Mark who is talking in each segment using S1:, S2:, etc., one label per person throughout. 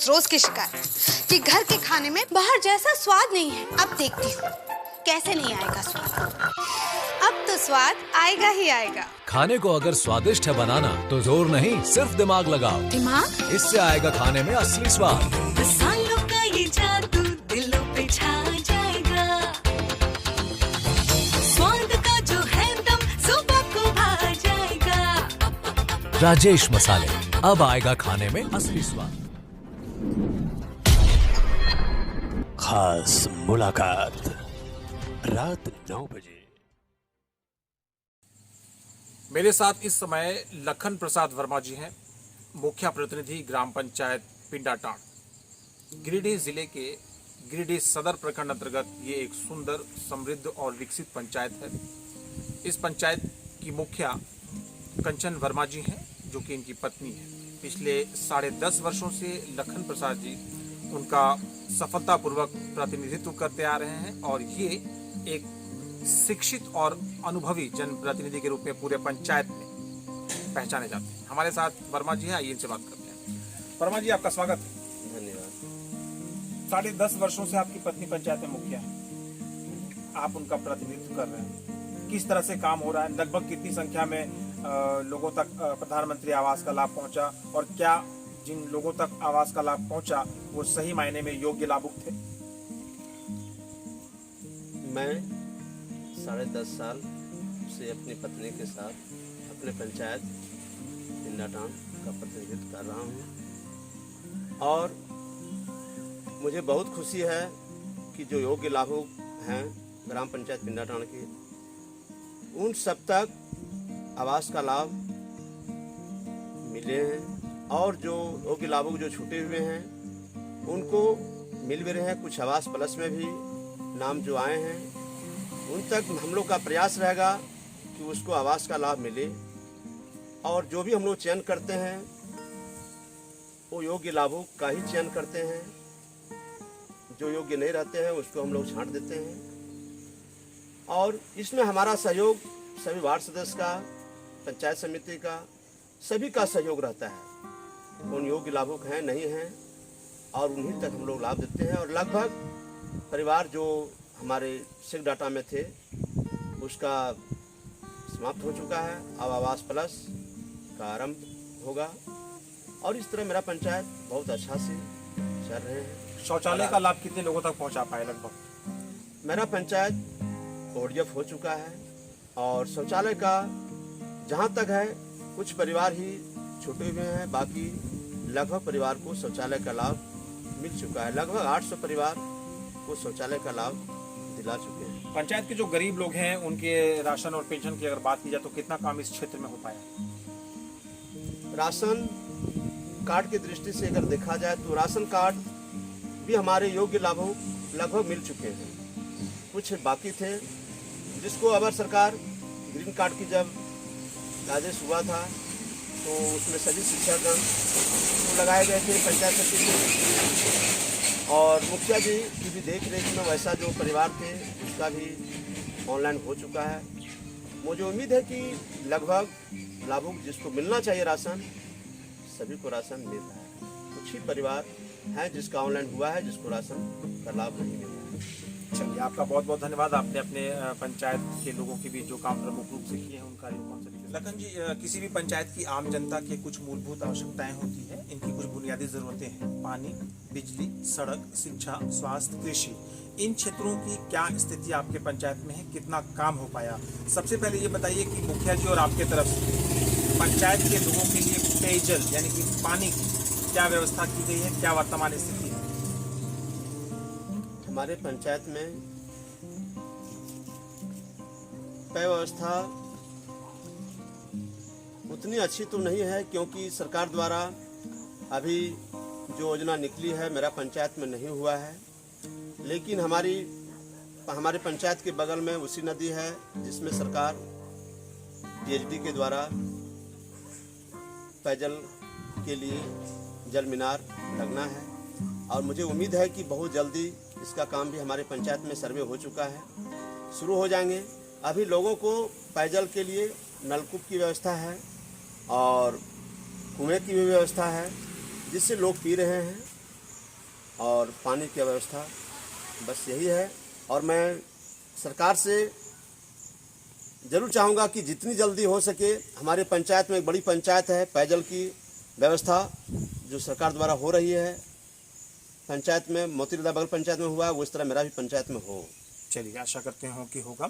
S1: रोज की शिकायत कि घर के खाने में बाहर जैसा स्वाद नहीं है। अब देखती हूँ कैसे नहीं आएगा स्वाद। अब तो स्वाद आएगा ही आएगा।
S2: खाने को अगर स्वादिष्ट है बनाना तो जोर नहीं सिर्फ दिमाग लगाओ।
S1: दिमाग?
S2: इससे आएगा खाने में असली स्वाद।
S3: मसालों का ये जादू दिलों पे छा जाएगा। स्वाद का जो है दम सुबह को भा जाएगा।
S2: राजेश मसाले, अब आएगा खाने में असली स्वाद।
S4: खास मुलाकात रात 9 बजे।
S5: मेरे साथ इस समय लखन प्रसाद वर्मा जी हैं, मुखिया प्रतिनिधि ग्राम पंचायत पिंडाटांड। गिरिडीह जिले के गिरिडीह सदर प्रखंड अंतर्गत ये एक सुंदर, समृद्ध और विकसित पंचायत है। इस पंचायत की मुखिया कंचन वर्मा जी हैं, जो कि इनकी पत्नी है। पिछले 10.5 वर्षों से लखन प्रसाद जी उनका सफलतापूर्वक प्रतिनिधित्व करते आ रहे हैं और ये एक शिक्षित और अनुभवी जनप्रतिनिधि के रूप में पूरे पंचायत में पहचाने जाते हैं। हमारे साथ वर्मा जी हैं, आइए इनसे बात करते हैं। वर्मा जी, आपका स्वागत है।
S4: धन्यवाद।
S5: 10.5 वर्षों से आपकी पत्नी पंचायत में मुखिया है, आप उनका प्रतिनिधित्व कर रहे हैं। किस तरह से काम हो रहा है? लगभग कितनी संख्या में लोगों तक प्रधानमंत्री आवास का लाभ पहुंचा, और क्या जिन लोगों तक आवास का लाभ पहुंचा वो सही मायने में योग्य लाभुक थे?
S4: मैं 10.5 साल से अपनी पत्नी के साथ अपने पंचायत पिंडाटांड का प्रतिनिधित्व कर रहा हूँ और मुझे बहुत खुशी है कि जो योग्य लाभुक हैं ग्राम पंचायत पिंडाटांड के, उन सब तक आवास का लाभ मिले हैं और जो योग्य लाभुक जो छूटे हुए हैं उनको मिल भी रहे हैं। कुछ आवास प्लस में भी नाम जो आए हैं उन तक हम लोग का प्रयास रहेगा कि उसको आवास का लाभ मिले, और जो भी हम लोग चयन करते हैं वो योग्य लाभुक का ही चयन करते हैं। जो योग्य नहीं रहते हैं उसको हम लोग छांट देते हैं, और इसमें हमारा सहयोग सभी वार्ड सदस्य का, पंचायत समिति का, सभी का सहयोग रहता है। उन योग्य लाभुक हैं नहीं हैं और उन्हीं तक हम लोग लाभ देते हैं। और लगभग परिवार जो हमारे सिक डाटा में थे उसका समाप्त हो चुका है। अब आवास प्लस का आरंभ होगा और इस तरह मेरा पंचायत बहुत अच्छा से चल रहे हैं।
S5: शौचालय का लाभ कितने लोगों तक पहुंचा पाए? लगभग
S4: मेरा पंचायत ओडीएफ हो चुका है और शौचालय का जहाँ तक है कुछ परिवार ही छूटे हुए हैं, बाकी लगभग परिवार को शौचालय का लाभ मिल चुका है। लगभग 800 परिवार को शौचालय का लाभ दिला चुके हैं।
S5: पंचायत के जो गरीब लोग हैं उनके राशन और पेंशन की अगर बात की जाए तो कितना काम इस क्षेत्र में हो पाया?
S4: राशन कार्ड की दृष्टि से अगर देखा जाए तो राशन कार्ड भी हमारे योग्य लाभुक लगभग मिल चुके हैं। कुछ बाकी थे जिसको अबर सरकार ग्रीन कार्ड की जब आदेश हुआ था तो उसमें सभी शिक्षागण तो लगाए गए थे पंचायत समिति और मुखिया जी की भी देख रेख में वैसा जो परिवार थे उसका भी ऑनलाइन हो चुका है। मुझे उम्मीद है कि लगभग लाभुक जिसको मिलना चाहिए राशन, सभी को राशन मिल रहा है। कुछ ही परिवार हैं जिसका ऑनलाइन हुआ है, जिसको राशन का लाभ नहीं मिल रहा है।
S5: चलिए, आपका बहुत बहुत धन्यवाद। आपने अपने पंचायत के लोगों के बीच जो काम प्रमुख रूप से किए हैं उन कार्यों को हमसे लिखे। लखन जी, किसी भी पंचायत की आम जनता के कुछ मूलभूत आवश्यकताएं होती है, इनकी कुछ बुनियादी जरूरतें हैं। पानी, बिजली, सड़क, शिक्षा, स्वास्थ्य, कृषि, इन क्षेत्रों की क्या स्थिति आपके पंचायत में है? कितना काम हो पाया? सबसे पहले ये बताइए कि मुखिया जी और आपके तरफ से पंचायत के लोगों के लिए पेयजल यानी कि पानी की क्या व्यवस्था की गई है? क्या वर्तमान स्थिति है?
S4: हमारे पंचायत में पेय व्यवस्था उतनी अच्छी तो नहीं है, क्योंकि सरकार द्वारा अभी जो योजना निकली है मेरा पंचायत में नहीं हुआ है। लेकिन हमारे पंचायत के बगल में उसी नदी है जिसमें सरकार डीएचडी के द्वारा पेयजल के लिए जल मीनार लगना है, और मुझे उम्मीद है कि बहुत जल्दी इसका काम भी हमारे पंचायत में सर्वे हो चुका है, शुरू हो जाएंगे। अभी लोगों को पेयजल के लिए नलकूप की व्यवस्था है और कुएं की भी व्यवस्था है जिससे लोग पी रहे हैं। और पानी की व्यवस्था, बस यही है। और मैं सरकार से ज़रूर चाहूँगा कि जितनी जल्दी हो सके हमारे पंचायत में, एक बड़ी पंचायत है, पेयजल की व्यवस्था जो सरकार द्वारा हो रही है पंचायत में, मोतीदा बगल पंचायत में हुआ है, वो इस तरह मेरा भी पंचायत में हो।
S5: चलिए, आशा करते हो कि होगा।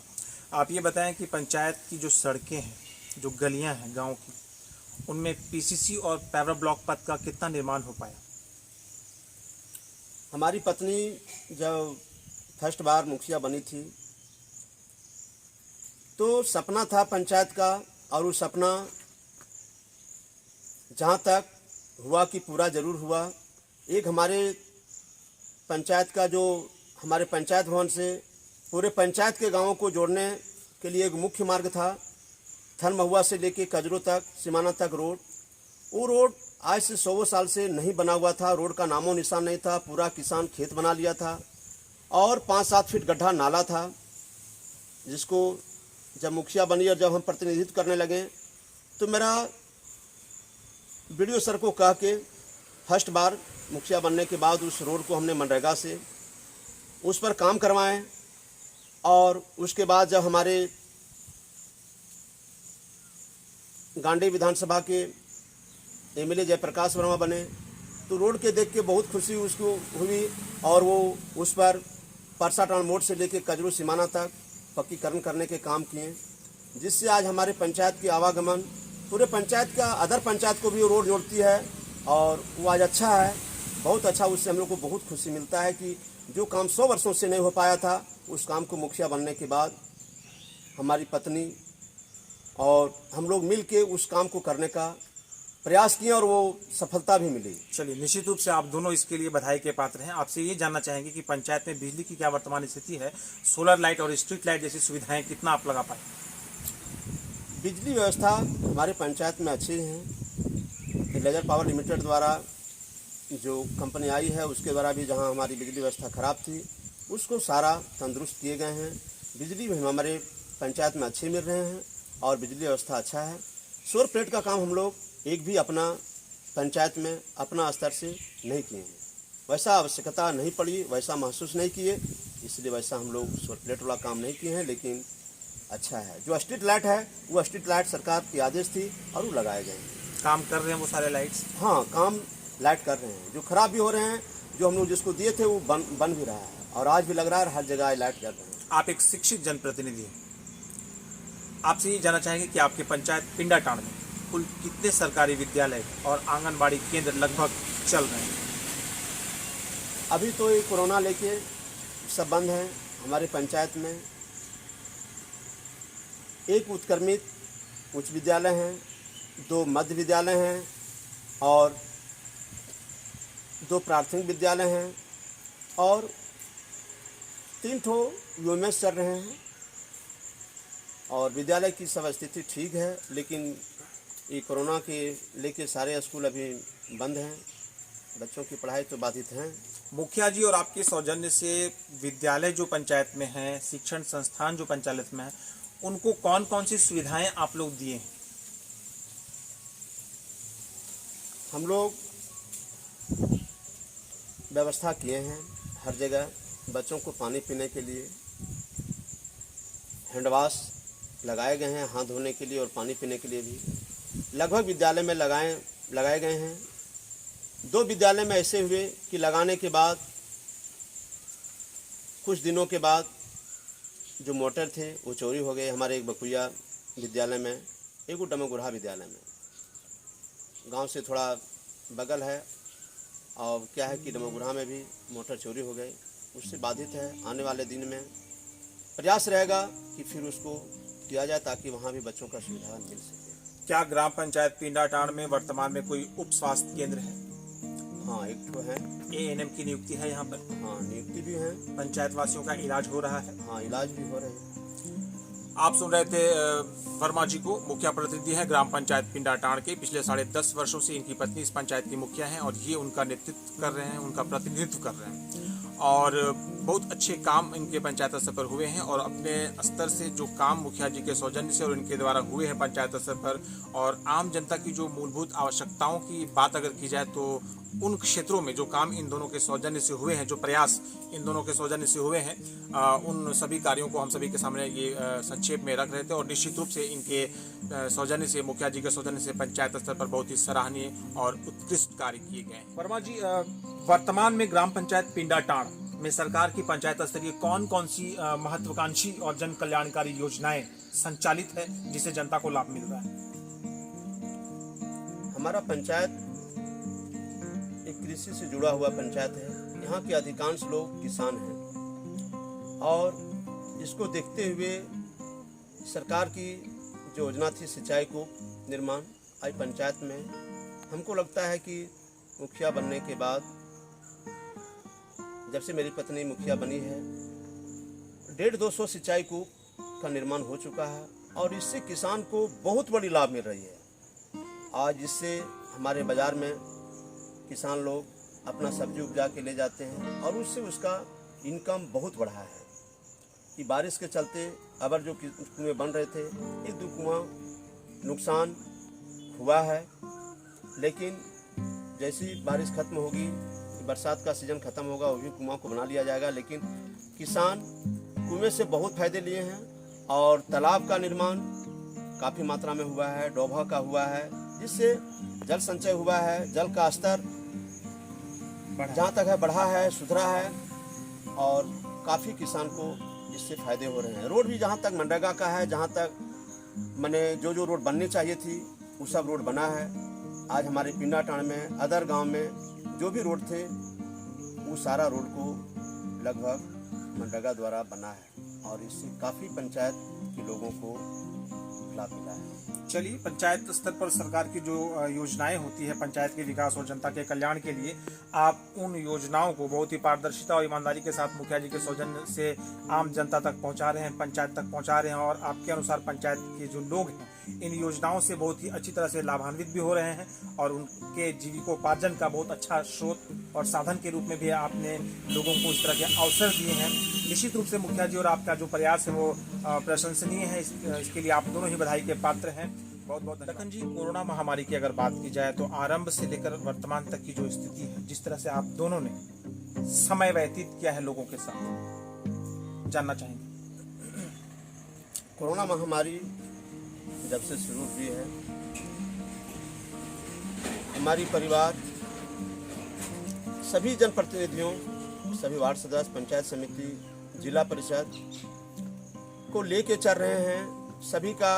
S5: आप ये बताएं कि पंचायत की जो सड़कें हैं, जो गलियां हैं गांव की, उनमें पीसीसी और पेवर ब्लॉक पथ का कितना निर्माण हो पाया?
S4: हमारी पत्नी जब फर्स्ट बार मुखिया बनी थी तो सपना था पंचायत का, और वो सपना जहाँ तक हुआ कि पूरा ज़रूर हुआ। एक हमारे पंचायत का जो हमारे पंचायत भवन से पूरे पंचायत के गांवों को जोड़ने के लिए एक मुख्य मार्ग था, थन महुआ से लेके कजरों तक, सीमाना तक रोड। वो रोड आज से 100 साल से नहीं बना हुआ था, रोड का नामो निशान नहीं था, पूरा किसान खेत बना लिया था और 5-7 फीट गड्ढा नाला था, जिसको जब मुखिया बनी और जब हम प्रतिनिधित्व करने लगे तो मेरा वीडियो सर को कह के फर्स्ट बार मुखिया बनने के बाद उस रोड को हमने मनरेगा से उस पर काम करवाएं। और उसके बाद जब हमारे गांडी विधानसभा के एमएलए जयप्रकाश वर्मा बने तो रोड के देख के बहुत खुशी उसको हुई और वो उस पर परसाटान मोड़ से लेके कजरू सीमाना तक पक्कीकरण करने के काम किए, जिससे आज हमारे पंचायत की आवागमन पूरे पंचायत का अदर पंचायत को भी रोड जोड़ती है और वो आज अच्छा है, बहुत अच्छा। उससे हम लोग को बहुत खुशी मिलता है कि जो काम 100 वर्षों से नहीं हो पाया था उस काम को मुखिया बनने के बाद हमारी पत्नी और हम लोग मिल के उस काम को करने का प्रयास किए और वो सफलता भी मिली।
S5: चलिए, निश्चित रूप से आप दोनों इसके लिए बधाई के पात्र हैं। आपसे ये जानना चाहेंगे कि पंचायत में बिजली की क्या वर्तमान स्थिति है, सोलर लाइट और स्ट्रीट लाइट जैसी सुविधाएं कितना आप लगा पाए?
S4: बिजली व्यवस्था हमारे पंचायत में अच्छी है। लेजर पावर लिमिटेड द्वारा जो कंपनी आई है उसके द्वारा भी जहां हमारी बिजली व्यवस्था खराब थी उसको सारा तंदुरुस्त किए गए हैं। बिजली भी हमारे पंचायत में अच्छे मिल रहे हैं और बिजली व्यवस्था अच्छा है। सौर प्लेट का काम हम लोग एक भी अपना पंचायत में अपना स्तर से नहीं किए हैं, वैसा आवश्यकता नहीं पड़ी, वैसा महसूस नहीं किए, इसलिए वैसा हम लोग सौर प्लेट वाला काम नहीं किए हैं। लेकिन अच्छा है, जो स्ट्रीट लाइट है वो स्ट्रीट लाइट सरकार की आदेश थी और वो लगाए गए हैं।
S5: काम कर रहे हैं वो सारे लाइट्स?
S4: हाँ, काम लाइट कर रहे हैं, जो खराब भी हो रहे हैं, जो हम लोग जिसको दिए थे वो बन भी रहा है और आज भी लग रहा है हर जगह लाइट कर रहे हैं।
S5: आप एक शिक्षित जनप्रतिनिधि हैं, आपसे ये जानना चाहेंगे कि आपके पंचायत पिंडाटांड़ में कुल कितने सरकारी विद्यालय और आंगनबाड़ी केंद्र लगभग चल रहे हैं?
S4: अभी तो ये कोरोना लेके सब बंद हैं। हमारे पंचायत में एक उत्क्रमित उच्च विद्यालय हैं, 2 मध्य विद्यालय हैं और 2 प्राथमिक विद्यालय हैं और 3 ठो यूएमएस चल रहे हैं और विद्यालय की सब स्थिति ठीक है। लेकिन ये कोरोना के लेके सारे स्कूल अभी बंद हैं, बच्चों की पढ़ाई तो बाधित हैं।
S5: मुखिया जी और आपके सौजन्य से विद्यालय जो पंचायत में हैं, शिक्षण संस्थान जो पंचायत में है, उनको कौन कौन सी सुविधाएं आप लोग दिए हैं?
S4: हम लोग व्यवस्था किए हैं हर जगह, बच्चों को पानी पीने के लिए हैंडवाश लगाए गए हैं, हाथ धोने के लिए और पानी पीने के लिए भी लगभग विद्यालय में लगाए गए हैं। 2 विद्यालय में ऐसे हुए कि लगाने के बाद कुछ दिनों के बाद जो मोटर थे वो चोरी हो गए। हमारे एक बकुया विद्यालय में, एक डमगुरहा विद्यालय में, गांव से थोड़ा बगल है और क्या है कि डमगुरहा में भी मोटर चोरी हो गई, उससे बाधित है। आने वाले दिन में प्रयास रहेगा कि फिर उसको किया जाए ताकि वहाँ भी बच्चों का सुविधा मिल सके।
S5: क्या ग्राम पंचायत पिंडाटांड़ में वर्तमान में कोई उप स्वास्थ्य केंद्र है?
S4: हाँ, एक तो है।
S5: एएनएम की नियुक्ति है यहाँ पर?
S4: हाँ, नियुक्ति भी है।
S5: पंचायत वासियों का इलाज हो रहा है?
S4: हाँ, इलाज भी हो रहे हैं।
S5: आप सुन रहे थे वर्मा जी को, मुखिया प्रतिनिधि है ग्राम पंचायत पिंडाटांड़ के। पिछले 10.5 वर्षों से इनकी पत्नी इस पंचायत की मुखिया हैं और ये उनका नेतृत्व कर रहे हैं, उनका प्रतिनिधित्व कर रहे हैं। और बहुत अच्छे काम इनके पंचायत स्तर पर हुए हैं और अपने स्तर से जो काम मुखिया जी के सौजन्य से और इनके द्वारा हुए हैं पंचायत स्तर पर, और आम जनता की जो मूलभूत आवश्यकताओं की बात अगर की जाए तो उन क्षेत्रों में जो काम इन दोनों के सौजन्य से हुए हैं, जो प्रयास इन दोनों के सौजन्य से हुए हैं, उन सभी कार्यों को हम सभी के सामने ये संक्षेप में रख रहे थे। और निश्चित रूप से इनके सौजन्य से, मुखिया जी के सौजन्य से पंचायत स्तर पर बहुत ही सराहनीय और उत्कृष्ट कार्य किए गए हैं। वर्मा जी, वर्तमान में ग्राम पंचायत पिंडाटांड़ में सरकार की पंचायत स्तरीय कौन कौन सी महत्वाकांक्षी और जन कल्याणकारी योजनाएं संचालित है जिसे जनता को लाभ मिल रहा है?
S4: हमारा पंचायत एक कृषि से जुड़ा हुआ पंचायत है। यहाँ के अधिकांश लोग किसान हैं और इसको देखते हुए सरकार की जो योजना थी सिंचाई को निर्माण, आज पंचायत में हमको लगता है कि मुखिया बनने के बाद, जब से मेरी पत्नी मुखिया बनी है, 150-200 सिंचाई कूप का निर्माण हो चुका है और इससे किसान को बहुत बड़ी लाभ मिल रही है। आज इससे हमारे बाज़ार में किसान लोग अपना सब्जी उपजा के ले जाते हैं और उससे उसका इनकम बहुत बढ़ा है। कि बारिश के चलते अबर जो कुएँ बन रहे थे, 1-2 कुआं नुकसान हुआ है, लेकिन जैसी बारिश खत्म होगी, बरसात का सीज़न ख़त्म होगा, वो भी कुआं को बना लिया जाएगा। लेकिन किसान कुएं से बहुत फ़ायदे लिए हैं और तालाब का निर्माण काफ़ी मात्रा में हुआ है, डोभा का हुआ है, जिससे जल संचय हुआ है, जल का स्तर जहाँ तक है बढ़ा है, सुधरा है और काफ़ी किसान को इससे फ़ायदे हो रहे हैं। रोड भी जहाँ तक मनरेगा का है, जहाँ तक मैंने जो रोड बननी चाहिए थी वो सब रोड बना है। आज हमारे पिंडाटांड़ में, अदर गांव में जो भी रोड थे वो सारा रोड को लगभग मनरेगा द्वारा बना है और इससे काफ़ी पंचायत के लोगों को लाभ मिला है।
S5: चलिए, पंचायत स्तर पर सरकार की जो योजनाएं होती है पंचायत के विकास और जनता के कल्याण के लिए, आप उन योजनाओं को बहुत ही पारदर्शिता और ईमानदारी के साथ मुखिया जी के सौजन्य से आम जनता तक पहुंचा रहे हैं, पंचायत तक पहुंचा रहे हैं और आपके अनुसार पंचायत के जो लोग हैं इन योजनाओं से बहुत ही अच्छी तरह से लाभान्वित भी हो रहे हैं और उनके जीविकोपार्जन का बहुत अच्छा स्रोत और साधन के रूप में भी आपने लोगों को इस तरह के अवसर दिए हैं। निश्चित रूप से मुखिया जी और आपका जो प्रयास है वो प्रशंसनीय है, इसके लिए आप दोनों ही बधाई के पात्र हैं। बहुत बहुत धन्यवाद। लखन जी, कोरोना महामारी की अगर बात की जाए तो आरंभ से लेकर वर्तमान तक की जो स्थिति है, जिस तरह से आप दोनों ने समय व्यतीत किया है लोगों के साथ, जानना चाहेंगे।
S4: कोरोना महामारी जब से शुरू हुई है, हमारी परिवार सभी जनप्रतिनिधियों, सभी वार्ड सदस्य, पंचायत समिति, जिला परिषद को लेके चल रहे हैं। सभी का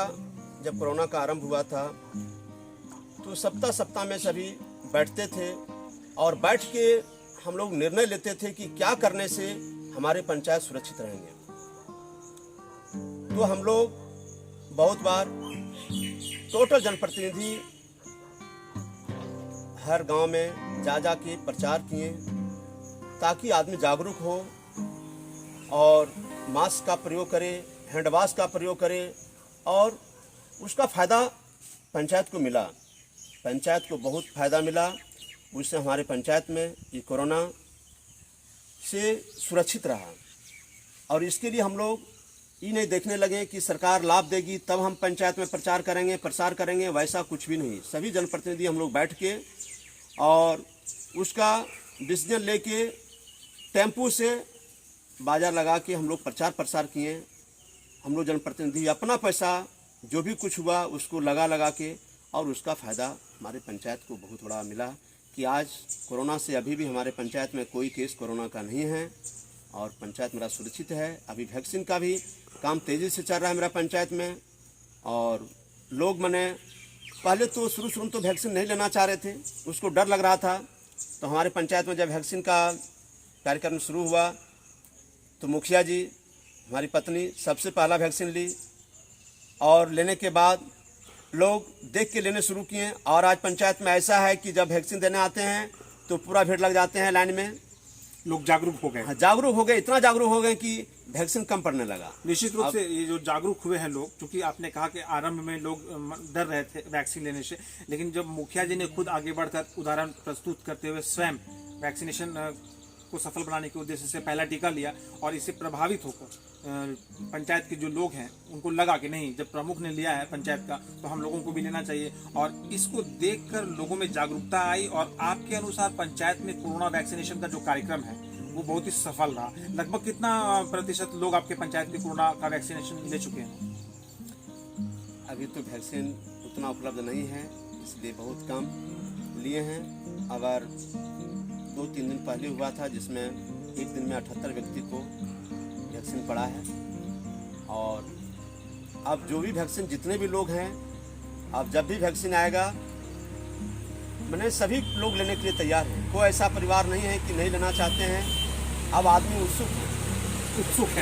S4: जब कोरोना का आरंभ हुआ था तो सप्ताह में सभी बैठते थे और बैठ के हम लोग निर्णय लेते थे कि क्या करने से हमारे पंचायत सुरक्षित रहेंगे। तो हम लोग बहुत बार टोटल जनप्रतिनिधि हर गांव में जा के प्रचार किए ताकि आदमी जागरूक हो और मास्क का प्रयोग करे, हैंड वॉश का प्रयोग करे और उसका फ़ायदा पंचायत को मिला। पंचायत को बहुत फ़ायदा मिला, उससे हमारे पंचायत में ये कोरोना से सुरक्षित रहा। और इसके लिए हम लोग ये नहीं देखने लगे कि सरकार लाभ देगी तब हम पंचायत में प्रचार करेंगे, वैसा कुछ भी नहीं। सभी जनप्रतिनिधि हम लोग बैठ के और उसका डिसीजन लेके टेम्पू से बाजार लगा के हम लोग प्रचार प्रसार किए। हम लोग जनप्रतिनिधि अपना पैसा जो भी कुछ हुआ उसको लगा के और उसका फ़ायदा हमारे पंचायत को बहुत बड़ा मिला कि आज कोरोना से अभी भी हमारे पंचायत में कोई केस कोरोना का नहीं है और पंचायत मेरा सुरक्षित है। अभी वैक्सीन का भी काम तेज़ी से चल रहा है मेरा पंचायत में। और लोग मैंने पहले तो शुरू में तो वैक्सीन नहीं लेना चाह रहे थे, उसको डर लग रहा था। तो हमारे पंचायत में जब वैक्सीन का कार्यक्रम शुरू हुआ तो मुखिया जी, हमारी पत्नी सबसे पहला वैक्सीन ली और लेने के बाद लोग देख के लेने शुरू किए। और आज पंचायत में ऐसा है कि जब वैक्सीन देने आते हैं तो पूरा भीड़ लग जाते हैं लाइन में।
S5: लोग जागरूक हो गए।
S4: हाँ, जागरूक हो गए, इतना जागरूक हो गए कि वैक्सीन कम पड़ने लगा।
S5: निश्चित रूप से ये जो जागरूक हुए हैं लोग, क्योंकि आपने कहा कि आरंभ में लोग डर रहे थे वैक्सीन लेने से, लेकिन जब मुखिया जी ने खुद आगे बढ़कर उदाहरण प्रस्तुत करते हुए स्वयं वैक्सीनेशन को सफल बनाने के उद्देश्य से पहला टीका लिया और इससे प्रभावित होकर पंचायत के जो लोग हैं उनको लगा कि नहीं, जब प्रमुख ने लिया है पंचायत का तो हम लोगों को भी लेना चाहिए, और इसको देखकर लोगों में जागरूकता आई। और आपके अनुसार पंचायत में कोरोना वैक्सीनेशन का जो कार्यक्रम है वो बहुत ही सफल रहा। लगभग कितना प्रतिशत लोग आपके पंचायत में कोरोना का वैक्सीनेशन ले चुके हैं?
S4: अभी तो वैक्सीन उतना उपलब्ध नहीं है, इसलिए बहुत कम लिए हैं। अगर 2-3 दिन पहले हुआ था जिसमें एक दिन में 78 व्यक्ति को वैक्सीन पड़ा है। और अब जो भी वैक्सीन, जितने भी लोग हैं, अब जब भी वैक्सीन आएगा मैंने सभी लोग लेने के लिए तैयार हैं। कोई ऐसा परिवार नहीं है कि नहीं लेना चाहते हैं। अब आदमी उत्सुक है।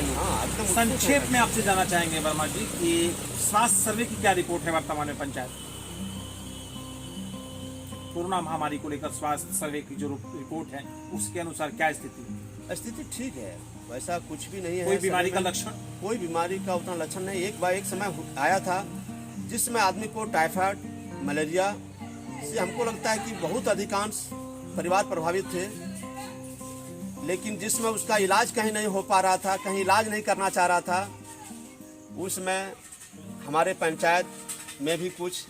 S4: हाँ, एकदम उत्सुक है।
S5: संक्षेप में आपसे जानना चाहेंगे वर्मा जी कि स्वास्थ्य सर्वे की क्या रिपोर्ट है वर्तमान में पंचायत? कोरोना महामारी को लेकर स्वास्थ्य सर्वे की जो रिपोर्ट है उसके अनुसार क्या स्थिति है?
S4: स्थिति ठीक है, वैसा कुछ भी नहीं है।
S5: कोई बीमारी का लक्षण?
S4: कोई बीमारी का उतना लक्षण नहीं। एक समय आया था जिसमें आदमी को टाइफाइड, मलेरिया से हमको लगता है कि बहुत अधिकांश परिवार प्रभावित थे, लेकिन जिसमें उसका इलाज कहीं नहीं हो पा रहा था, कहीं इलाज नहीं करना चाह रहा था, उसमें हमारे पंचायत में भी कुछ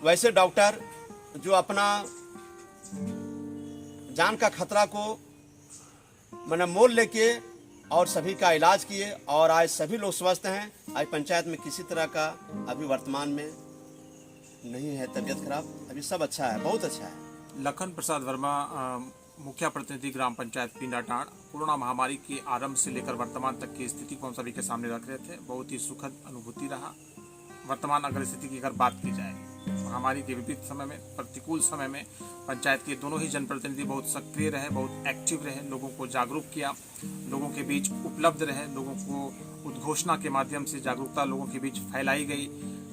S4: वैसे डॉक्टर जो अपना जान का खतरा को मैंने मोल लेके और सभी का इलाज किए, और आज सभी लोग स्वस्थ हैं। आज पंचायत में किसी तरह का अभी वर्तमान में नहीं है तबीयत खराब, अभी सब अच्छा है, बहुत अच्छा है।
S5: लखन प्रसाद वर्मा, मुखिया प्रतिनिधि ग्राम पंचायत पिंडाटांड़, कोरोना महामारी के आरंभ से लेकर वर्तमान तक की स्थिति को हम सभी के सामने रख रहे थे। बहुत ही सुखद अनुभूति रहा। वर्तमान अगर स्थिति की अगर बात की जाए, महामारी के विपरीत समय में, प्रतिकूल समय में पंचायत के दोनों ही जनप्रतिनिधि बहुत सक्रिय रहे, बहुत एक्टिव रहे, लोगों को जागरूक किया, लोगों के बीच उपलब्ध रहे, लोगों को उद्घोषणा के माध्यम से जागरूकता लोगों के बीच फैलाई गई।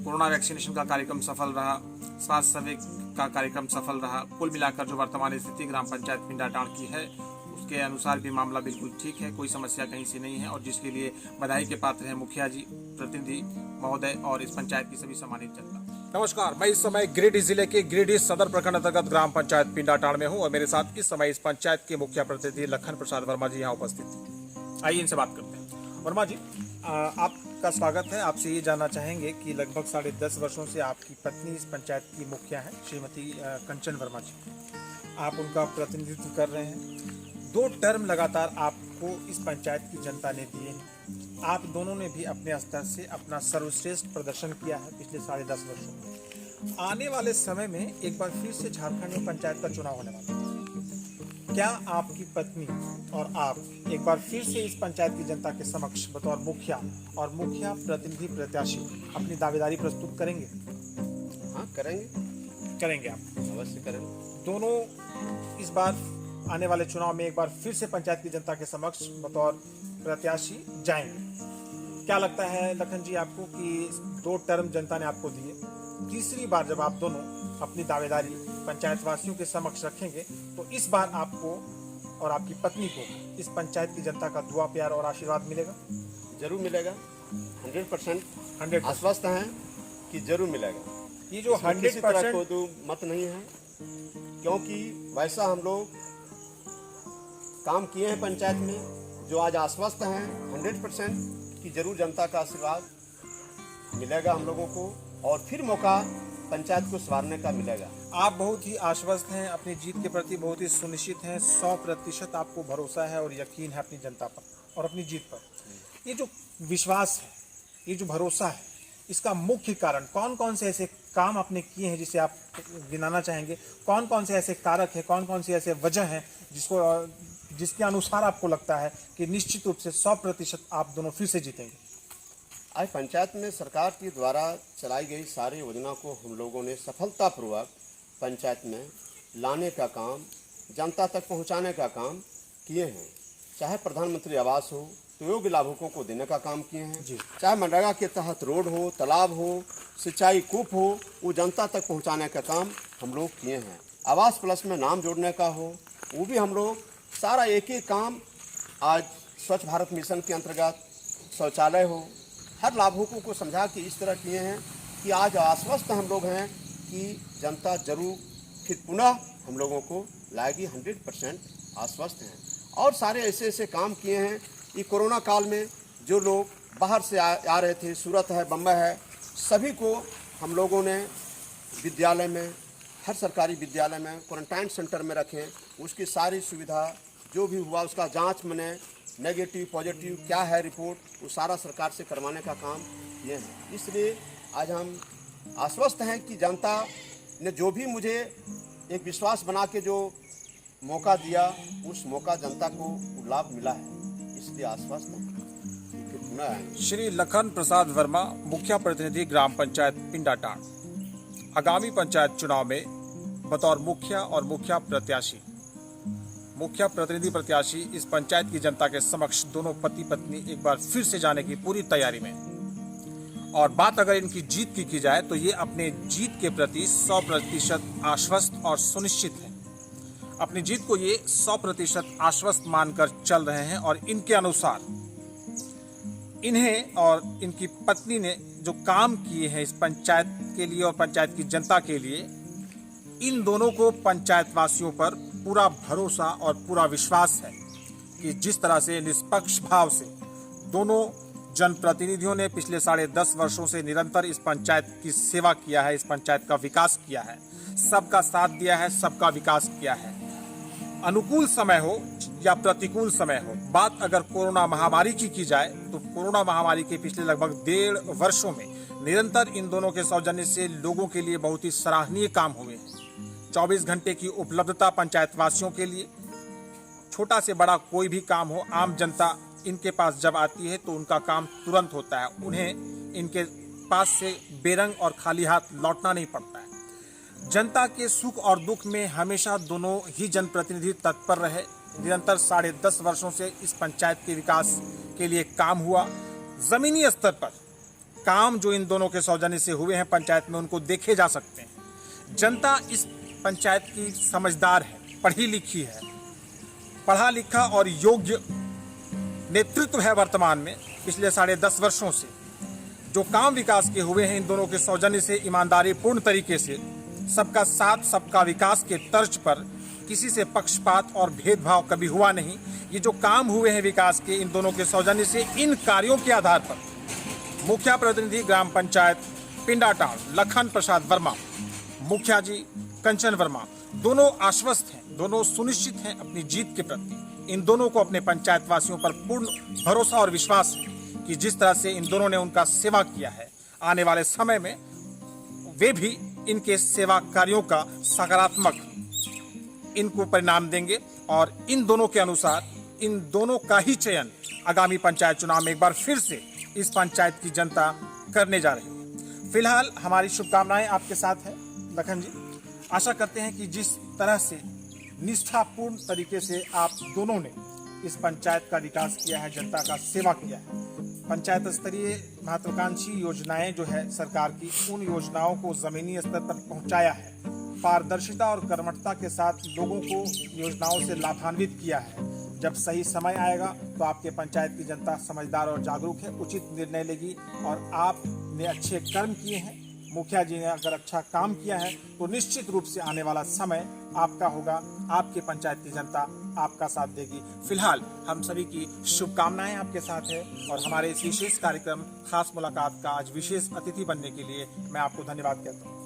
S5: कोरोना वैक्सीनेशन का कार्यक्रम सफल रहा, स्वास्थ्य सर्वे का कार्यक्रम सफल रहा। कुल मिलाकर जो वर्तमान स्थिति ग्राम पंचायत पिंडाटांड़ की है उसके अनुसार भी मामला बिल्कुल ठीक है, कोई समस्या कहीं से नहीं है, और जिसके लिए बधाई के पात्र हैं मुखिया जी, प्रतिनिधि महोदय और इस पंचायत की सभी सम्मानित जनता। नमस्कार, मैं इस समय गिरिडीह जिले के गिरिडीह सदर प्रखंड अंतर्गत ग्राम पंचायत पिंडाटांड़ में हूं और मेरे साथ इस समय इस पंचायत के मुखिया प्रतिनिधि लखन प्रसाद वर्मा जी यहाँ उपस्थित हैं। आइए इनसे बात करते हैं। वर्मा जी, आपका स्वागत है। आपसे ये जानना चाहेंगे कि लगभग 10.5 वर्षों से आपकी पत्नी इस पंचायत की मुखिया है, श्रीमती कंचन वर्मा जी। आप उनका प्रतिनिधित्व कर रहे हैं। 2 टर्म लगातार आपको इस पंचायत की जनता ने दिए हैं। आप दोनों ने भी अपने स्तर से अपना सर्वश्रेष्ठ प्रदर्शन किया है पिछले 10.5 वर्षों में। आने वाले समय में एक बार फिर से झारखंड में पंचायत का चुनाव होने वाला है। क्या आपकी पत्नी और आप एक बार फिर से इस पंचायत की जनता के समक्ष बतौर मुखिया और मुखिया प्रतिनिधि प्रत्याशी अपनी दावेदारी प्रस्तुत करेंगे?
S4: हाँ,
S5: करेंगे आप?
S4: अवश्य करेंगे।
S5: दोनों इस बार आने वाले चुनाव में एक बार फिर से पंचायत की जनता के समक्ष बतौर प्रत्याशी जाएंगे। क्या लगता है लखन जी आपको कि 2 टर्म जनता ने आपको दिए, तीसरी बार जब आप दोनों अपनी दावेदारी पंचायत वासियों के समक्ष रखेंगे तो इस बार आपको और आपकी पत्नी को इस पंचायत की जनता का दुआ, प्यार और आशीर्वाद मिलेगा?
S4: जरूर मिलेगा। 100% आश्वस्त हैं कि जरूर मिलेगा।
S5: ये जो 100%
S4: को तो मत नहीं है, क्योंकि वैसा हम लोग काम किए हैं पंचायत में, जो आज आश्वस्त हैं 100% कि जरूर जनता का आशीर्वाद मिलेगा हम लोगों को, और फिर मौका पंचायत को संवारने का मिलेगा।
S5: आप बहुत ही आश्वस्त हैं, अपनी जीत के प्रति बहुत ही सुनिश्चित हैं, 100% आपको भरोसा है और यकीन है अपनी जनता पर और अपनी जीत पर। ये जो विश्वास है, ये जो भरोसा है, इसका मुख्य कारण कौन कौन से ऐसे काम आपने किए हैं जिसे आप गिनाना चाहेंगे? कौन कौन से ऐसे कारक हैं, कौन कौन से ऐसे वजह हैं जिसके अनुसार आपको लगता है कि निश्चित रूप से 100% आप दोनों फिर से जीतेंगे?
S4: आज पंचायत में सरकार के द्वारा चलाई गई सारी योजना को हम लोगों ने सफलतापूर्वक पंचायत में लाने का काम, जनता तक पहुंचाने का काम किए हैं। चाहे प्रधानमंत्री आवास हो तो योग्य लाभुकों को देने का काम किए हैं, चाहे मनरेगा के तहत रोड हो, तालाब हो, सिंचाई कूप हो, वो जनता तक पहुंचाने का काम हम लोग किए हैं। आवास प्लस में नाम जोड़ने का हो, वो भी हम लोग सारा एक ही काम, आज स्वच्छ भारत मिशन के अंतर्गत शौचालय हो, हर लाभुकों को समझा के इस तरह किए हैं कि आज आश्वस्त हम लोग हैं कि जनता जरूर फिर पुनः हम लोगों को लाएगी। 100% आश्वस्त हैं। और सारे ऐसे ऐसे काम किए हैं कि कोरोना काल में जो लोग बाहर से आ रहे थे, सूरत है, बम्बई है, सभी को हम लोगों ने विद्यालय में, हर सरकारी विद्यालय में क्वारंटाइन सेंटर में रखें। उसकी सारी सुविधा जो भी हुआ उसका जांच मने नेगेटिव पॉजिटिव क्या है रिपोर्ट, वो सारा सरकार से करवाने का काम ये है। इसलिए आज हम आश्वस्त हैं कि जनता ने जो भी मुझे एक विश्वास बना के जो मौका दिया, उस मौका जनता को लाभ मिला है, इसलिए आश्वस्त हैं कि पुनः आएंगे।
S5: श्री लखन प्रसाद वर्मा, मुखिया प्रतिनिधि ग्राम पंचायत पिंडाटांड, आगामी पंचायत चुनाव में बतौर मुखिया और मुखिया प्रतिनिधि प्रत्याशी इस पंचायत की जनता के समक्ष दोनों पति पत्नी एक बार फिर से जाने की पूरी तैयारी में। और बात अगर इनकी जीत की जाए तो ये अपने जीत के प्रति 100% आश्वस्त और सुनिश्चित है। अपनी जीत को ये 100% आश्वस्त मानकर चल रहे हैं और इनके अनुसार इन्हें और इनकी पत्नी ने जो काम किए हैं इस पंचायत के लिए और पंचायत की जनता के लिए, इन दोनों को पंचायत वासियों पर पूरा भरोसा और पूरा विश्वास है कि जिस तरह से निष्पक्ष भाव से दोनों जनप्रतिनिधियों ने पिछले 10.5 वर्षों से निरंतर इस पंचायत की सेवा किया है, इस पंचायत का विकास किया है, सबका साथ दिया है, सबका विकास किया है। अनुकूल समय हो या प्रतिकूल समय हो, बात अगर कोरोना महामारी की जाए तो कोरोना महामारी के पिछले लगभग 1.5 वर्षों में निरंतर इन दोनों के सौजन्य से लोगों के लिए बहुत ही सराहनीय काम हुए हैं। 24 घंटे की उपलब्धता पंचायत वासियों के लिए, छोटा से बड़ा कोई भी काम हो, आम जनता इनके पास जब आती है तो उनका काम तुरंत होता है, उन्हें इनके पास से बेरंग और खाली हाथ लौटना नहीं पड़ता है। जनता के सुख और दुख में हमेशा दोनों ही जनप्रतिनिधि तत्पर रहे। निरंतर 10.5 वर्षों से इस पंचायत के विकास के लिए काम हुआ। जमीनी स्तर पर काम जो इन दोनों के सौजन्य से हुए हैं पंचायत में, उनको देखे जा सकते हैं। जनता इस पंचायत की समझदार है, पढ़ी लिखी है, पढ़ा लिखा और योग्य नेतृत्व है। वर्तमान में पिछले 10.5 वर्षों से जो काम विकास के हुए हैं इन दोनों के सौजन्य से, ईमानदारी पूर्ण तरीके से, सबका साथ सबका विकास के तर्ज पर, किसी से पक्षपात और भेदभाव कभी हुआ नहीं। ये जो काम हुए हैं विकास के इन दोनों के सौजन्य से, इन कार्यों के आधार पर मुखिया प्रतिनिधि ग्राम पंचायत पिंडाटांड लखन प्रसाद वर्मा, मुखिया जी कंचन वर्मा, दोनों आश्वस्त हैं, दोनों सुनिश्चित हैं अपनी जीत के प्रति। इन दोनों को अपने पंचायत वासियों पर पूर्ण भरोसा और विश्वास है कि जिस तरह से इन दोनों ने उनका सेवा किया है, आने वाले समय में वे भी इनके सेवा कार्यों का सकारात्मक इनको परिणाम देंगे। और इन दोनों के अनुसार इन दोनों का ही चयन आगामी पंचायत चुनाव में एक बार फिर से इस पंचायत की जनता करने जा रही है। फिलहाल हमारी शुभकामनाएं आपके साथ है लखन जी। आशा करते हैं कि जिस तरह से निष्ठापूर्ण तरीके से आप दोनों ने इस पंचायत का विकास किया है, जनता का सेवा किया है, पंचायत स्तरीय महत्वाकांक्षी योजनाएं जो है सरकार की, उन योजनाओं को जमीनी स्तर तक पहुंचाया है, पारदर्शिता और कर्मठता के साथ लोगों को योजनाओं से लाभान्वित किया है। जब सही समय आएगा तो आपके पंचायत की जनता समझदार और जागरूक है, उचित निर्णय लेगी। और आपने अच्छे कर्म किए हैं, मुखिया जी ने अगर अच्छा काम किया है तो निश्चित रूप से आने वाला समय आपका होगा, आपके पंचायत की जनता आपका साथ देगी। फिलहाल हम सभी की शुभकामनाएं आपके साथ है और हमारे इस विशेष कार्यक्रम खास मुलाकात का आज विशेष अतिथि बनने के लिए मैं आपको धन्यवाद कहता हूँ।